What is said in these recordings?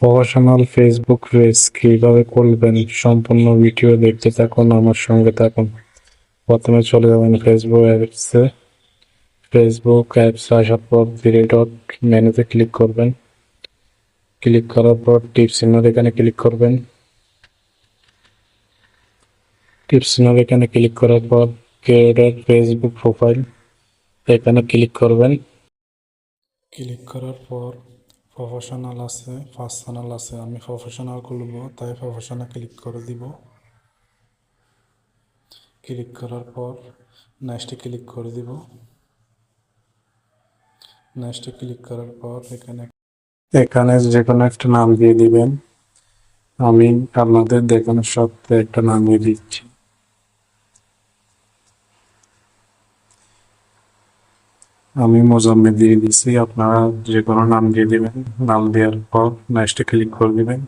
Professional Facebook page কিভাবে খুলবেন সম্পূর্ণ ভিডিও দেখতে থাকুন, আমার সঙ্গে থাকুন। প্রথমে চলে যাবেন ফেসবুক অ্যাপস আসার পর থ্রি ডট মেনুতে ক্লিক করবেন। ক্লিক করার পর টিপস চিহ্ন এখানে ক্লিক করবেন। টিপস চিহ্ন এখানে ক্লিক করার পর ক্রিয়েট ফেসবুক প্রোফাইল এখানে ক্লিক করবেন। ক্লিক করার পর প্রফেশনাল আছে, পার্সোনাল আছে। আমি প্রফেশনাল খুলব, তাই প্রফেশনাল ক্লিক করে দিব। ক্লিক করার পর নেক্সটে ক্লিক করে দিব। নেক্সটে ক্লিক করার পর এখানে যে কোনো একটা নাম দিয়ে দিবেন। আমি আপনাদের দেখানোর সত্ত্বে একটা নাম দিয়ে দিচ্ছি। আমি মোজাম্মেল দিয়ে দিচ্ছি, আপনারা যে কোনো নাম দিয়ে দিবেন। নাম দেওয়ার পর নেক্সটে ক্লিক করে দিবেন।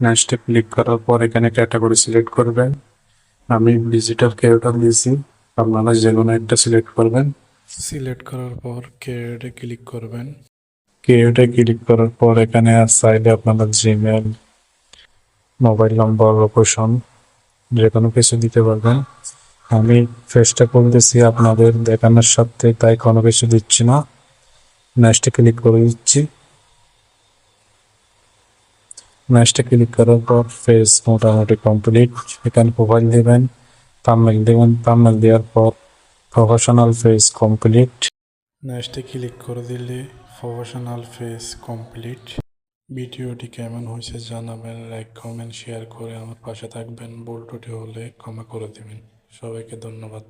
নেক্সটে ক্লিক করার পর এখানে ক্যাটাগরি সিলেক্ট করবেন। আমি ডিজিটাল ক্রিয়েটর দিয়েছি, আপনারা যে কোনো একটা সিলেক্ট করবেন। সিলেক্ট করার পর ক্রিয়েটে ক্লিক করবেন। ক্রিয়েটে ক্লিক করার পর এখানে চাইলে আপনারা জিমেল, মোবাইল নম্বর, লোকেশন যে কোনো কিছু দিতে পারবেন। আমি ফেসটা খুলতেছি আপনাদের দেখানোর সাথে, তাই কোনো কিছু দিচ্ছি না। নেক্সটে ক্লিক করে দিচ্ছি। নেক্সটে ক্লিক করার পর ফেস মোটামুটি কমপ্লিট। এখানে প্রোফাইল দেবেন, থাম্বনেল দেবেন। থাম্বনেল দেওয়ার পর প্রফেশনাল ফেস কমপ্লিট। নেক্সটে ক্লিক করে দিলে প্রফেশনাল ফেস কমপ্লিট। ভিডিওটি কেমন হয়েছে জানাবেন, লাইক কমেন্ট শেয়ার করে আমার পাশে থাকবেন। ভুল ত্রুটি হলে ক্ষমা করে দেবেন। সবাইকে ধন্যবাদ।